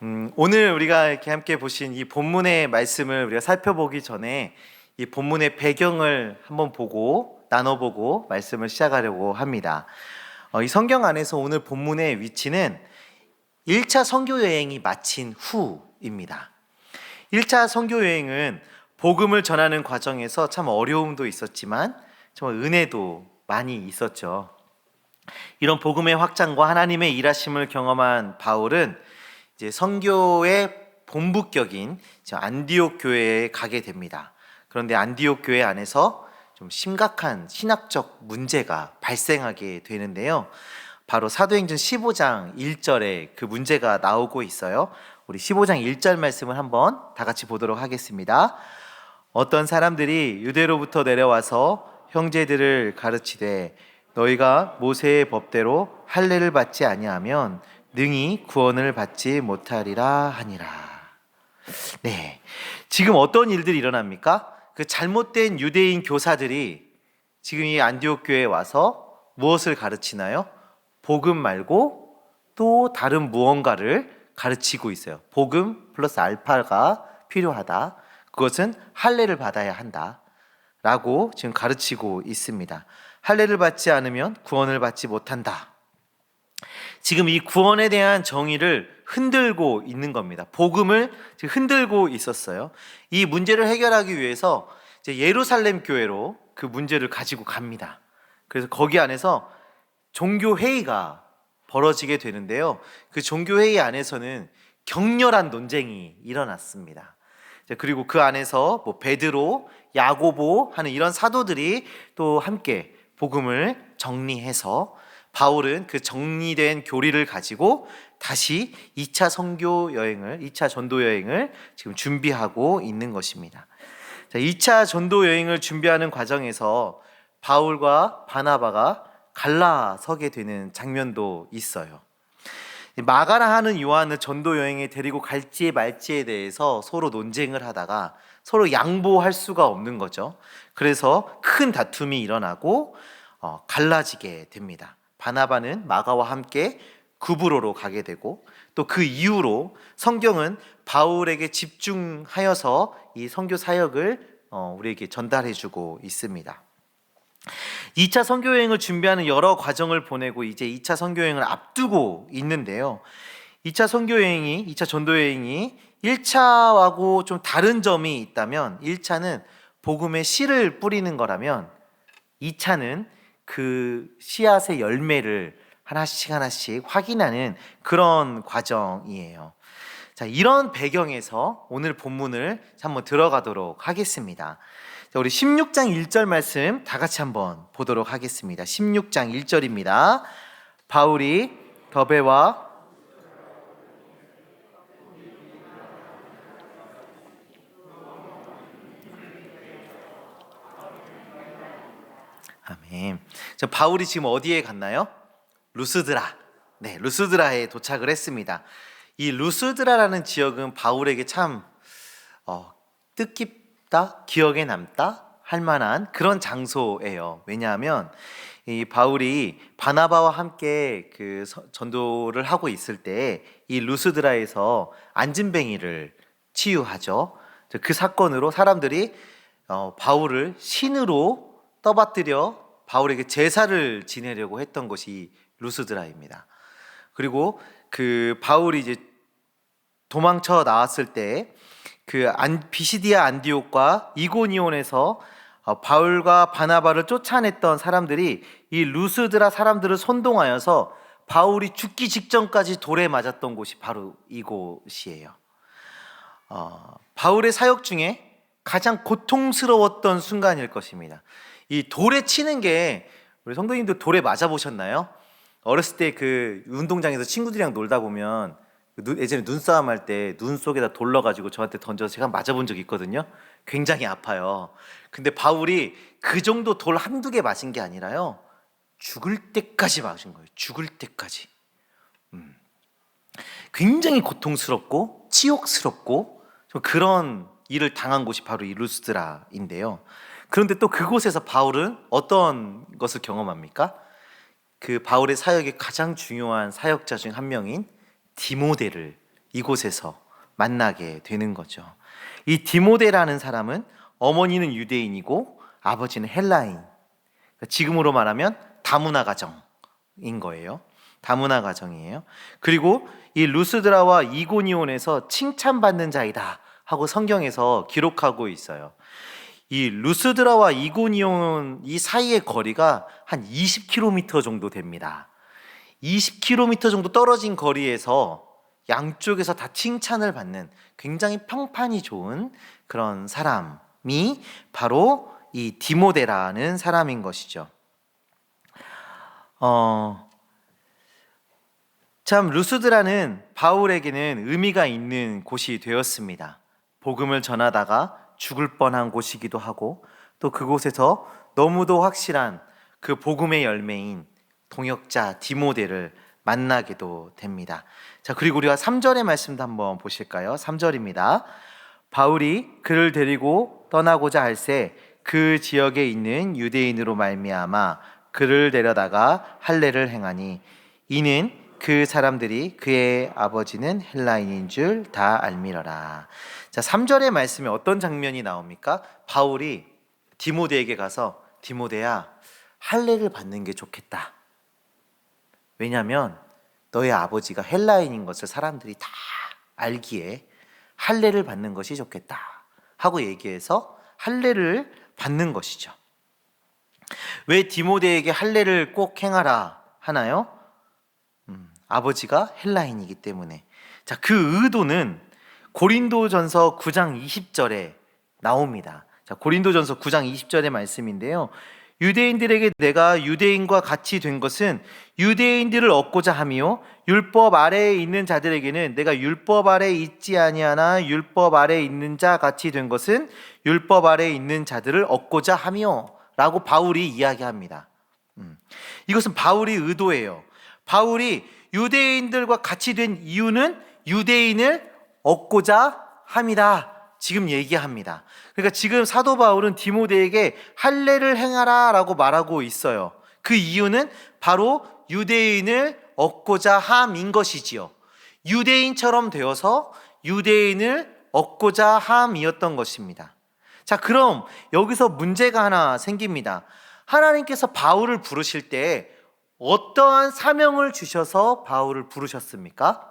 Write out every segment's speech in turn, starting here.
오늘 우리가 이렇게 함께 보신 이 본문의 말씀을 우리가 살펴보기 전에 이 본문의 배경을 한번 보고 나눠보고 말씀을 시작하려고 합니다. 이 성경 안에서 오늘 본문의 위치는 1차 선교 여행이 마친 후입니다. 1차 선교 여행은 복음을 전하는 과정에서 참 어려움도 있었지만 정말 은혜도 많이 있었죠. 이런 복음의 확장과 하나님의 일하심을 경험한 바울은 이제 선교의 본부격인 안디옥 교회에 가게 됩니다. 그런데 안디옥 교회 안에서 좀 심각한 신학적 문제가 발생하게 되는데요. 바로 사도행전 15장 1절에 그 문제가 나오고 있어요. 우리 15장 1절 말씀을 한번 다 같이 보도록 하겠습니다. 어떤 사람들이 유대로부터 내려와서 형제들을 가르치되 너희가 모세의 법대로 할례를 받지 아니하면 능히 구원을 받지 못하리라 하니라. 네, 지금 어떤 일들이 일어납니까? 그 잘못된 유대인 교사들이 지금 이 안디옥 교회에 와서 무엇을 가르치나요? 복음 말고 또 다른 무언가를 가르치고 있어요. 복음 플러스 알파가 필요하다. 그것은 할례를 받아야 한다 라고 지금 가르치고 있습니다. 할례를 받지 않으면 구원을 받지 못한다. 지금 이 구원에 대한 정의를 흔들고 있는 겁니다. 복음을 지금 흔들고 있었어요. 이 문제를 해결하기 위해서 이제 예루살렘 교회로 그 문제를 가지고 갑니다. 그래서 거기 안에서 종교회의가 벌어지게 되는데요. 그 종교회의 안에서는 격렬한 논쟁이 일어났습니다. 그리고 그 안에서 베드로, 야고보 하는 이런 사도들이 또 함께 복음을 정리해서 바울은 그 정리된 교리를 가지고 다시 2차 선교 여행을, 2차 전도 여행을 지금 준비하고 있는 것입니다. 2차 전도 여행을 준비하는 과정에서 바울과 바나바가 갈라서게 되는 장면도 있어요. 마가라 하는 요한을 전도 여행에 데리고 갈지 말지에 대해서 서로 논쟁을 하다가 서로 양보할 수가 없는 거죠. 그래서 큰 다툼이 일어나고 갈라지게 됩니다. 바나바는 마가와 함께 구브로로 가게 되고 또 그 이후로 성경은 바울에게 집중하여서 이 선교 사역을 우리에게 전달해주고 있습니다. 2차 선교 여행을 준비하는 여러 과정을 보내고 이제 2차 선교 여행을 앞두고 있는데요. 2차 선교 여행이 2차 전도 여행이 1차하고 좀 다른 점이 있다면 1차는 복음의 씨를 뿌리는 거라면 2차는 그 씨앗의 열매를 하나씩 하나씩 확인하는 그런 과정이에요. 자, 이런 배경에서 오늘 본문을 한번 들어가도록 하겠습니다. 자, 우리 16장 1절 말씀 다 같이 한번 보도록 하겠습니다. 16장 1절입니다. 바울이 더베와 아멘. 자, 바울이 지금 어디에 갔나요? 루스드라. 네, 루스드라에 도착을 했습니다. 이 루스드라라는 지역은 바울에게 참 뜻깊다, 기억에 남다 할 만한 그런 장소예요. 왜냐하면 이 바울이 바나바와 함께 그 전도를 하고 있을 때 이 루스드라에서 안진뱅이를 치유하죠. 그 사건으로 사람들이 바울을 신으로 떠받들여 바울에게 제사를 지내려고 했던 것이 루스드라입니다. 그리고 그 바울이 이제 도망쳐 나왔을 때 그 비시디아 안디옥과 이고니온에서 바울과 바나바를 쫓아냈던 사람들이 이 루스드라 사람들을 선동하여서 바울이 죽기 직전까지 돌에 맞았던 곳이 바로 이곳이에요. 바울의 사역 중에 가장 고통스러웠던 순간일 것입니다. 이 돌에 치는 게 우리 성도님들 돌에 맞아 보셨나요? 어렸을 때 그 운동장에서 친구들이랑 놀다 보면 예전에 눈싸움 할 때 눈 속에다 돌 넣어가지고 저한테 던져서 제가 맞아본 적이 있거든요. 굉장히 아파요. 근데 바울이 그 정도 돌 한두 개 맞은 게 아니라요, 죽을 때까지 맞은 거예요. 죽을 때까지. 굉장히 고통스럽고 치욕스럽고 그런 일을 당한 곳이 바로 이 루스드라인데요. 그런데 또 그곳에서 바울은 어떤 것을 경험합니까? 그 바울의 사역의 가장 중요한 사역자 중 한 명인 디모데를 이곳에서 만나게 되는 거죠. 이 디모데라는 사람은 어머니는 유대인이고 아버지는 헬라인. 지금으로 말하면 다문화 가정인 거예요. 다문화 가정이에요. 그리고 이 루스드라와 이고니온에서 칭찬받는 자이다 하고 성경에서 기록하고 있어요. 이 루스드라와 이고니온 이 사이의 거리가 한 20km 정도 됩니다. 20km 정도 떨어진 거리에서 양쪽에서 다 칭찬을 받는 굉장히 평판이 좋은 그런 사람이 바로 이 디모데라는 사람인 것이죠. 참 루스드라는 바울에게는 의미가 있는 곳이 되었습니다. 복음을 전하다가 죽을 뻔한 곳이기도 하고 또 그곳에서 너무도 확실한 그 복음의 열매인 동역자 디모데를 만나게도 됩니다. 자, 그리고 우리가 3절의 말씀도 한번 보실까요? 3절입니다. 바울이 그를 데리고 떠나고자 할새 그 지역에 있는 유대인으로 말미암아 그를 데려다가 할례를 행하니 이는 그 사람들이 그의 아버지는 헬라인인 줄 다 알미러라. 자, 3절의 말씀에 어떤 장면이 나옵니까? 바울이 디모데에게 가서 디모데야, 할례를 받는 게 좋겠다. 왜냐하면 너의 아버지가 헬라인인 것을 사람들이 다 알기에 할례를 받는 것이 좋겠다 하고 얘기해서 할례를 받는 것이죠. 왜 디모데에게 할례를 꼭 행하라 하나요? 아버지가 헬라인이기 때문에. 자, 그 의도는 고린도전서 9장 20절에 나옵니다. 자, 고린도전서 9장 20절의 말씀인데요. 유대인들에게 내가 유대인과 같이 된 것은 유대인들을 얻고자 함이요 율법 아래에 있는 자들에게는 내가 율법 아래에 있지 아니하나 율법 아래에 있는 자 같이 된 것은 율법 아래에 있는 자들을 얻고자 함이요 라고 바울이 이야기합니다. 이것은 바울이 의도예요. 바울이 유대인들과 같이 된 이유는 유대인을 얻고자 함이다. 지금 얘기합니다. 그러니까 지금 사도 바울은 디모데에게 할례를 행하라 라고 말하고 있어요. 그 이유는 바로 유대인을 얻고자 함인 것이지요. 유대인처럼 되어서 유대인을 얻고자 함이었던 것입니다. 자, 그럼 여기서 문제가 하나 생깁니다. 하나님께서 바울을 부르실 때 어떠한 사명을 주셔서 바울을 부르셨습니까?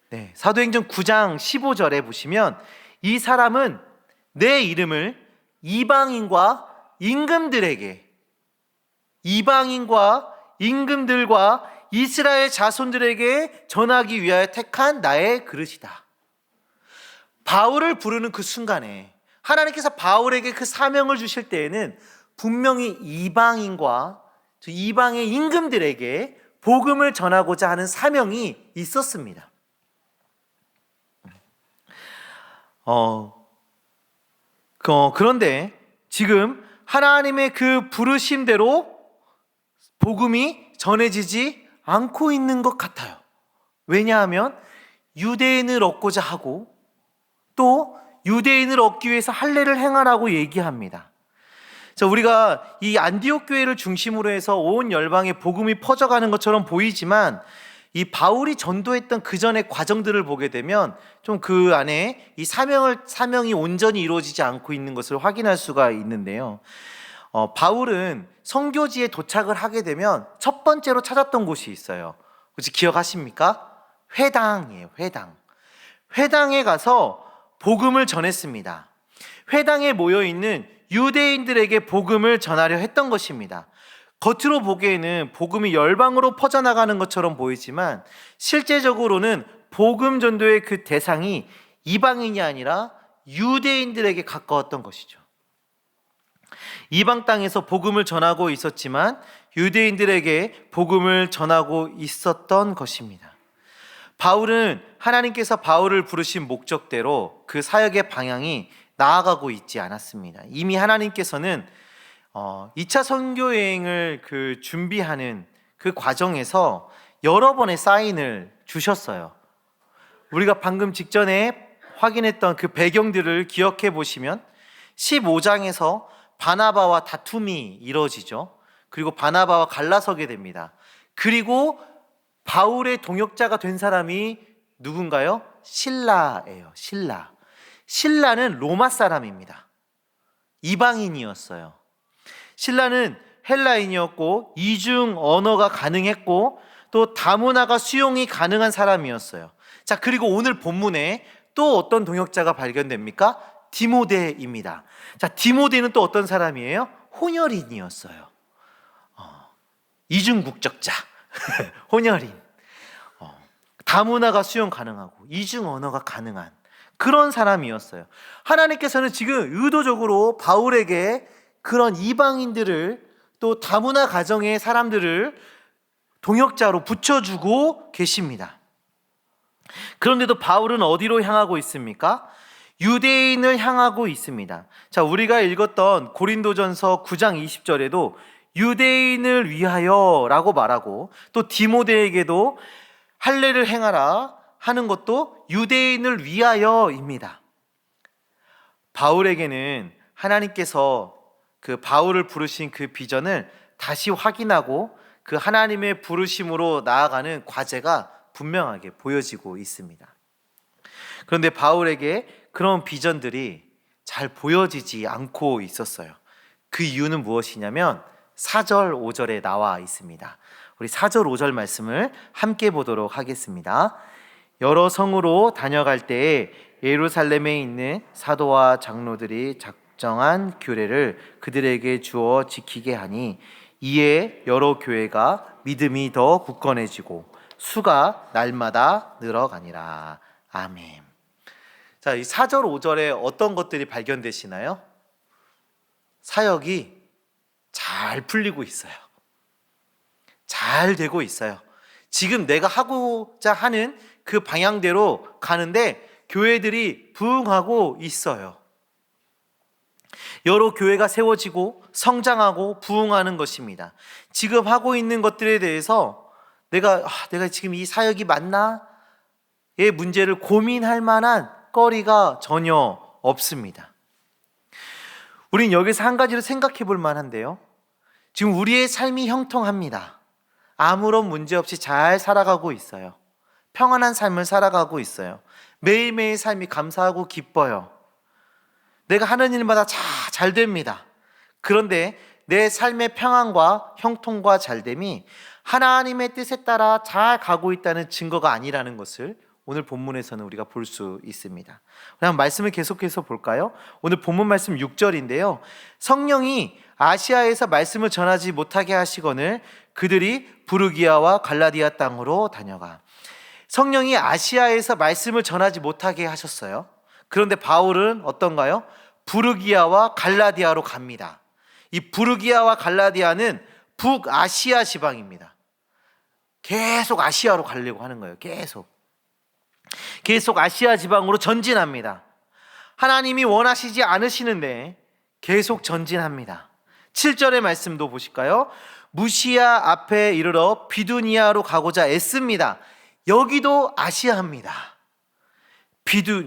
네, 사도행전 9장 15절에 보시면 이 사람은 내 이름을 이방인과 임금들과 이스라엘 자손들에게 전하기 위하여 택한 나의 그릇이다. 바울을 부르는 그 순간에 하나님께서 바울에게 그 사명을 주실 때에는 분명히 이방의 임금들에게 복음을 전하고자 하는 사명이 있었습니다. 그런데 지금 하나님의 그 부르심대로 복음이 전해지지 않고 있는 것 같아요. 왜냐하면 유대인을 얻고자 하고 또 유대인을 얻기 위해서 할례를 행하라고 얘기합니다. 자, 우리가 이 안디옥 교회를 중심으로 해서 온 열방에 복음이 퍼져가는 것처럼 보이지만 이 바울이 전도했던 그 전의 과정들을 보게 되면 좀 그 안에 이 사명이 온전히 이루어지지 않고 있는 것을 확인할 수가 있는데요. 바울은 선교지에 도착을 하게 되면 첫 번째로 찾았던 곳이 있어요. 혹시 기억하십니까? 회당이에요. 회당에 가서 복음을 전했습니다. 회당에 모여 있는 유대인들에게 복음을 전하려 했던 것입니다. 겉으로 보기에는 복음이 열방으로 퍼져나가는 것처럼 보이지만 실제적으로는 복음 전도의 그 대상이 이방인이 아니라 유대인들에게 가까웠던 것이죠. 이방 땅에서 복음을 전하고 있었지만 유대인들에게 복음을 전하고 있었던 것입니다. 바울은 하나님께서 바울을 부르신 목적대로 그 사역의 방향이 나아가고 있지 않았습니다. 이미 하나님께서는 2차 선교 여행을 준비하는 그 과정에서 여러 번의 사인을 주셨어요. 우리가 방금 직전에 확인했던 그 배경들을 기억해 보시면 15장에서 바나바와 다툼이 이루어지죠. 그리고 바나바와 갈라서게 됩니다. 그리고 바울의 동역자가 된 사람이 누군가요? 실라예요. 실라. 실라는 로마 사람입니다. 이방인이었어요. 신라는 헬라인이었고 이중 언어가 가능했고 또 다문화가 수용이 가능한 사람이었어요. 자, 그리고 오늘 본문에 또 어떤 동역자가 발견됩니까? 디모데입니다. 자, 디모데는 또 어떤 사람이에요? 혼혈인이었어요. 이중 국적자, 혼혈인. 다문화가 수용 가능하고 이중 언어가 가능한 그런 사람이었어요. 하나님께서는 지금 의도적으로 바울에게 그런 이방인들을 또 다문화 가정의 사람들을 동역자로 붙여주고 계십니다. 그런데도 바울은 어디로 향하고 있습니까? 유대인을 향하고 있습니다. 자, 우리가 읽었던 고린도전서 9장 20절에도 유대인을 위하여 라고 말하고 또 디모데에게도 할례를 행하라 하는 것도 유대인을 위하여입니다. 바울에게는 하나님께서 그 바울을 부르신 그 비전을 다시 확인하고 그 하나님의 부르심으로 나아가는 과제가 분명하게 보여지고 있습니다. 그런데 바울에게 그런 비전들이 잘 보여지지 않고 있었어요. 그 이유는 무엇이냐면 4절 5절에 나와 있습니다. 우리 4절 5절 말씀을 함께 보도록 하겠습니다. 여러 성으로 다녀갈 때에 예루살렘에 있는 사도와 장로들이 작정한 규례를 그들에게 주어 지키게 하니 이에 여러 교회가 믿음이 더 굳건해지고 수가 날마다 늘어가니라. 아멘. 자, 이 4절 5절에 어떤 것들이 발견되시나요? 사역이 잘 풀리고 있어요. 잘 되고 있어요. 지금 내가 하고자 하는 그 방향대로 가는데 교회들이 부흥하고 있어요. 여러 교회가 세워지고 성장하고 부흥하는 것입니다. 지금 하고 있는 것들에 대해서 내가 지금 이 사역이 맞나? 의 문제를 고민할 만한 거리가 전혀 없습니다. 우린 여기서 한 가지를 생각해 볼 만한데요. 지금 우리의 삶이 형통합니다. 아무런 문제 없이 잘 살아가고 있어요. 평안한 삶을 살아가고 있어요. 매일매일 삶이 감사하고 기뻐요. 내가 하는 일마다 잘 됩니다. 그런데 내 삶의 평안과 형통과 잘됨이 하나님의 뜻에 따라 잘 가고 있다는 증거가 아니라는 것을 오늘 본문에서는 우리가 볼 수 있습니다. 그럼 말씀을 계속해서 볼까요? 오늘 본문 말씀 6절인데요. 성령이 아시아에서 말씀을 전하지 못하게 하시거늘 그들이 부르기아와 갈라디아 땅으로 다녀가. 성령이 아시아에서 말씀을 전하지 못하게 하셨어요. 그런데 바울은 어떤가요? 부르기아와 갈라디아로 갑니다. 이 부르기아와 갈라디아는 북아시아 지방입니다. 계속 아시아로 가려고 하는 거예요. 계속 아시아 지방으로 전진합니다. 하나님이 원하시지 않으시는데 계속 전진합니다. 7절의 말씀도 보실까요? 무시아 앞에 이르러 비두니아로 가고자 애씁니다. 여기도 아시아입니다.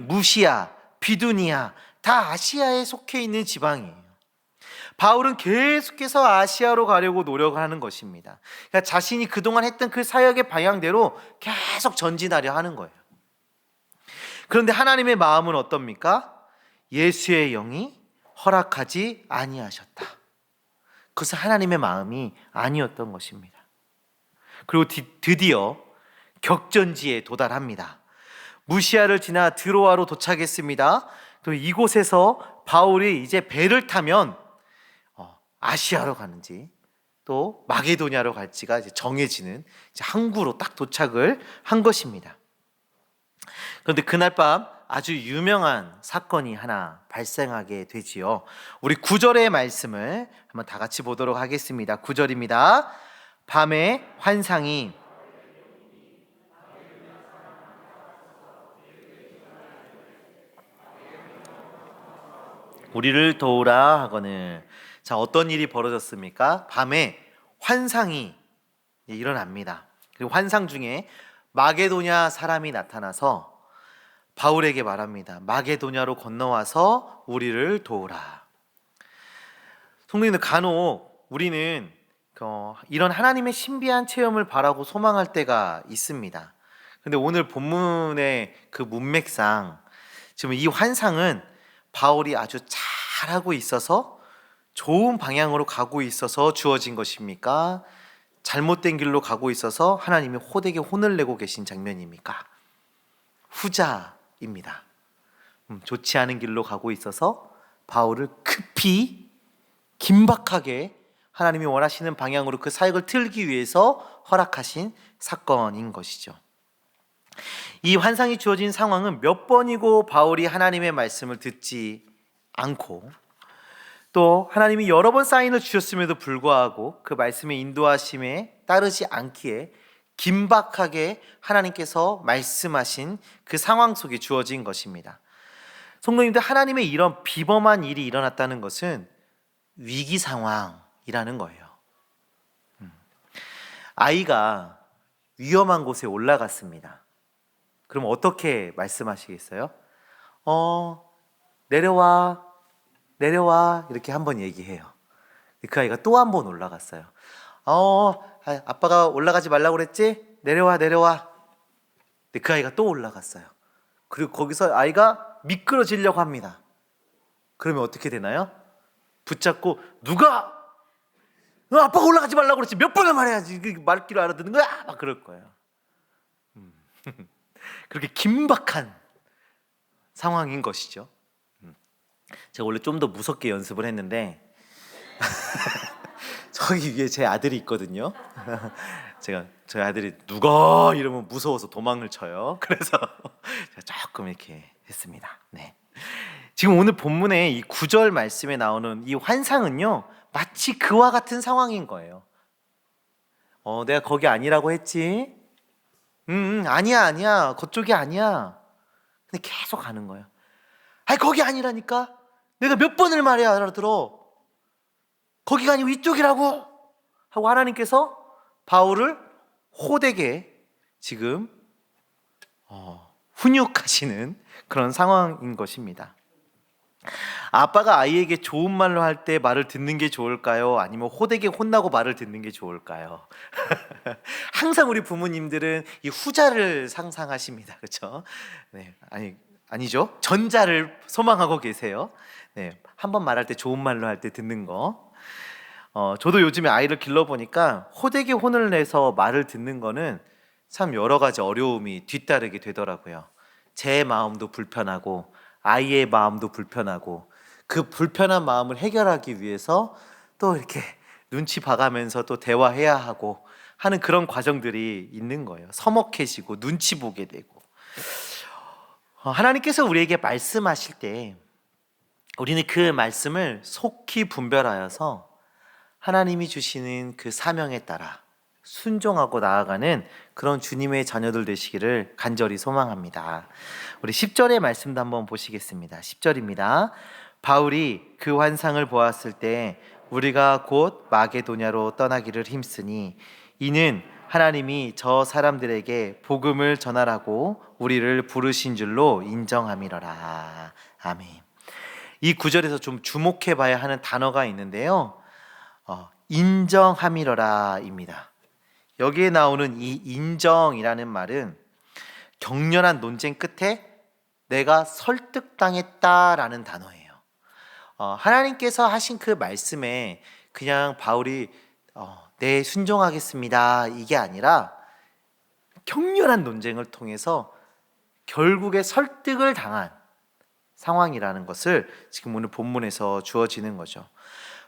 무시아, 비두니아 다 아시아에 속해 있는 지방이에요. 바울은 계속해서 아시아로 가려고 노력하는 것입니다. 그러니까 자신이 그동안 했던 그 사역의 방향대로 계속 전진하려 하는 거예요. 그런데 하나님의 마음은 어떻습니까? 예수의 영이 허락하지 아니하셨다. 그것은 하나님의 마음이 아니었던 것입니다. 그리고 드디어 격전지에 도달합니다. 무시아를 지나 드로아로 도착했습니다. 또 이곳에서 바울이 이제 배를 타면 아시아로 가는지 또 마게도냐로 갈지가 이제 정해지는 이제 항구로 딱 도착을 한 것입니다. 그런데 그날 밤 아주 유명한 사건이 하나 발생하게 되지요. 우리 9절의 말씀을 한번 다 같이 보도록 하겠습니다. 9절입니다. 밤에 환상이 우리를 도우라 하거늘. 자, 어떤 일이 벌어졌습니까? 밤에 환상이 일어납니다. 그리고 환상 중에 마게도냐 사람이 나타나서 바울에게 말합니다. 마게도냐로 건너와서 우리를 도우라. 성도님들, 간혹 우리는 이런 하나님의 신비한 체험을 바라고 소망할 때가 있습니다. 근데 오늘 본문의 그 문맥상 지금 이 환상은 바울이 아주 잘하고 있어서 좋은 방향으로 가고 있어서 주어진 것입니까? 잘못된 길로 가고 있어서 하나님이 호되게 혼을 내고 계신 장면입니까? 후자입니다. 좋지 않은 길로 가고 있어서 바울을 급히 긴박하게 하나님이 원하시는 방향으로 그 사역을 틀기 위해서 허락하신 사건인 것이죠. 이 환상이 주어진 상황은 몇 번이고 바울이 하나님의 말씀을 듣지 않고 또 하나님이 여러 번 사인을 주셨음에도 불구하고 그 말씀의 인도하심에 따르지 않기에 긴박하게 하나님께서 말씀하신 그 상황 속에 주어진 것입니다. 성도님들, 하나님의 이런 비범한 일이 일어났다는 것은 위기 상황이라는 거예요. 아이가 위험한 곳에 올라갔습니다. 그럼 어떻게 말씀하시겠어요? 내려와 이렇게 한번 얘기해요. 그 아이가 또 한 번 올라갔어요. 아빠가 올라가지 말라고 그랬지? 내려와. 근데 그 아이가 또 올라갔어요. 그리고 거기서 아이가 미끄러지려고 합니다. 그러면 어떻게 되나요? 붙잡고 누가 아빠가 올라가지 말라고 그랬지 몇 번을 말해야지 말귀를 알아듣는 거야? 막 그럴 거예요. 그렇게 긴박한 상황인 것이죠. 제가 원래 좀 더 무섭게 연습을 했는데 저기 위에 제 아들이 있거든요. 저희 아들이 누가 이러면 무서워서 도망을 쳐요. 그래서 제가 조금 이렇게 했습니다. 네. 지금 오늘 본문의 이 9절 말씀에 나오는 이 환상은요, 마치 그와 같은 상황인 거예요. 내가 거기 아니라고 했지? 아니야. 그쪽이 아니야. 근데 계속 가는 거예요. 아니, 거기 아니라니까? 내가 몇 번을 말해야 알아들어. 거기가 아니고 이쪽이라고! 하고 하나님께서 바울을 호되게 지금 훈육하시는 그런 상황인 것입니다. 아빠가 아이에게 좋은 말로 할 때 말을 듣는 게 좋을까요? 아니면 호되게 혼나고 말을 듣는 게 좋을까요? 항상 우리 부모님들은 이 후자를 상상하십니다. 그렇죠? 네, 아니죠. 전자를 소망하고 계세요. 네, 한번 말할 때 좋은 말로 할 때 듣는 거. 저도 요즘에 아이를 길러보니까 호되게 혼을 내서 말을 듣는 거는 참 여러 가지 어려움이 뒤따르게 되더라고요. 제 마음도 불편하고 아이의 마음도 불편하고 그 불편한 마음을 해결하기 위해서 또 이렇게 눈치 봐가면서 또 대화해야 하고 하는 그런 과정들이 있는 거예요. 서먹해지고 눈치 보게 되고. 하나님께서 우리에게 말씀하실 때 우리는 그 말씀을 속히 분별하여서 하나님이 주시는 그 사명에 따라 순종하고 나아가는 그런 주님의 자녀들 되시기를 간절히 소망합니다. 우리 10절의 말씀도 한번 보시겠습니다. 10절입니다. 바울이 그 환상을 보았을 때 우리가 곧 마게도냐로 떠나기를 힘쓰니 이는 하나님이 저 사람들에게 복음을 전하라고 우리를 부르신 줄로 인정함이러라. 아멘. 이 구절에서 좀 주목해 봐야 하는 단어가 있는데요. 인정함이러라입니다. 여기에 나오는 이 인정이라는 말은 격렬한 논쟁 끝에 내가 설득당했다라는 단어예요. 하나님께서 하신 그 말씀에 그냥 바울이 네, 순종하겠습니다 이게 아니라 격렬한 논쟁을 통해서 결국에 설득을 당한 상황이라는 것을 지금 오늘 본문에서 주어지는 거죠.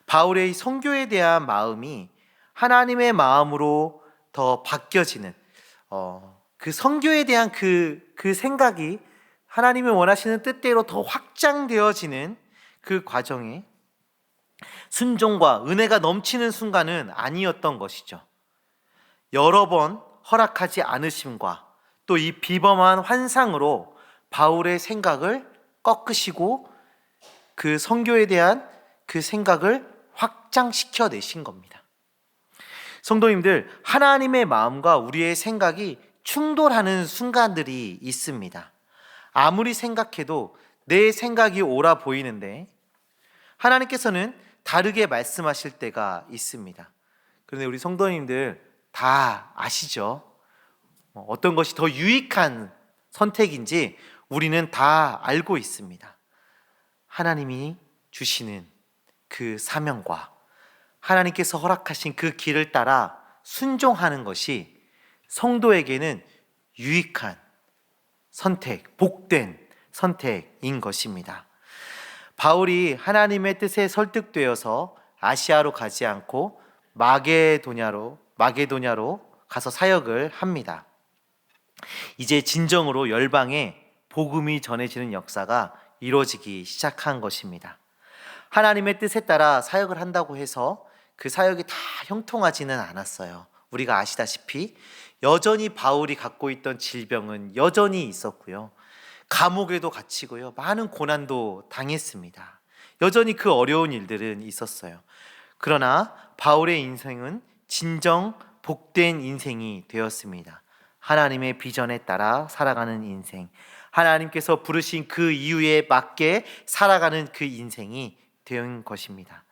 바울의 선교에 대한 마음이 하나님의 마음으로 더 바뀌어지는 그 선교에 대한 그 생각이 하나님이 원하시는 뜻대로 더 확장되어지는 그 과정에 순종과 은혜가 넘치는 순간은 아니었던 것이죠. 여러 번 허락하지 않으심과 또 이 비범한 환상으로 바울의 생각을 꺾으시고 그 선교에 대한 그 생각을 확장시켜 내신 겁니다. 성도님들, 하나님의 마음과 우리의 생각이 충돌하는 순간들이 있습니다. 아무리 생각해도 내 생각이 옳아 보이는데 하나님께서는 다르게 말씀하실 때가 있습니다. 그런데 우리 성도님들 다 아시죠? 어떤 것이 더 유익한 선택인지 우리는 다 알고 있습니다. 하나님이 주시는 그 사명과 하나님께서 허락하신 그 길을 따라 순종하는 것이 성도에게는 유익한 선택, 복된 선택인 것입니다. 바울이 하나님의 뜻에 설득되어서 아시아로 가지 않고 마게도냐로 가서 사역을 합니다. 이제 진정으로 열방에 복음이 전해지는 역사가 이루어지기 시작한 것입니다. 하나님의 뜻에 따라 사역을 한다고 해서 그 사역이 다 형통하지는 않았어요. 우리가 아시다시피 여전히 바울이 갖고 있던 질병은 여전히 있었고요. 감옥에도 갇히고요. 많은 고난도 당했습니다. 여전히 그 어려운 일들은 있었어요. 그러나 바울의 인생은 진정 복된 인생이 되었습니다. 하나님의 비전에 따라 살아가는 인생, 하나님께서 부르신 그 이유에 맞게 살아가는 그 인생이 된 것입니다.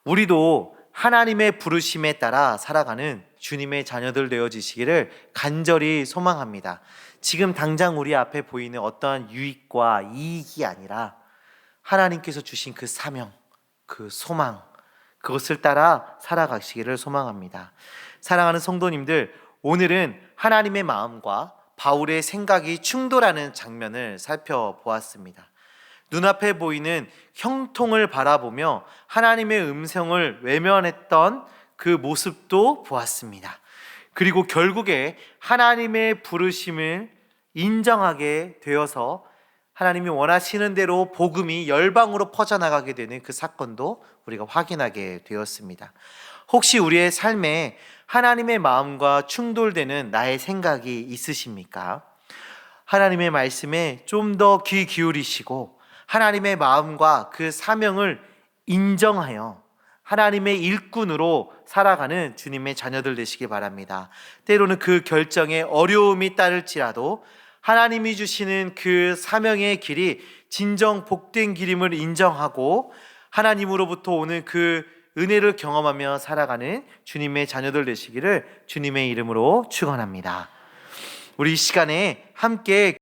우리도 하나님의 부르심에 따라 살아가는 주님의 자녀들 되어지시기를 간절히 소망합니다. 지금 당장 우리 앞에 보이는 어떠한 유익과 이익이 아니라 하나님께서 주신 그 사명, 그 소망, 그것을 따라 살아가시기를 소망합니다. 사랑하는 성도님들, 오늘은 하나님의 마음과 바울의 생각이 충돌하는 장면을 살펴보았습니다. 눈앞에 보이는 형통을 바라보며 하나님의 음성을 외면했던 그 모습도 보았습니다. 그리고 결국에 하나님의 부르심을 인정하게 되어서 하나님이 원하시는 대로 복음이 열방으로 퍼져나가게 되는 그 사건도 우리가 확인하게 되었습니다. 혹시 우리의 삶에 하나님의 마음과 충돌되는 나의 생각이 있으십니까? 하나님의 말씀에 좀 더 귀 기울이시고 하나님의 마음과 그 사명을 인정하여 하나님의 일꾼으로 살아가는 주님의 자녀들 되시기 바랍니다. 때로는 그 결정에 어려움이 따를지라도 하나님이 주시는 그 사명의 길이 진정 복된 길임을 인정하고 하나님으로부터 오는 그 은혜를 경험하며 살아가는 주님의 자녀들 되시기를 주님의 이름으로 축원합니다. 우리 이 시간에 함께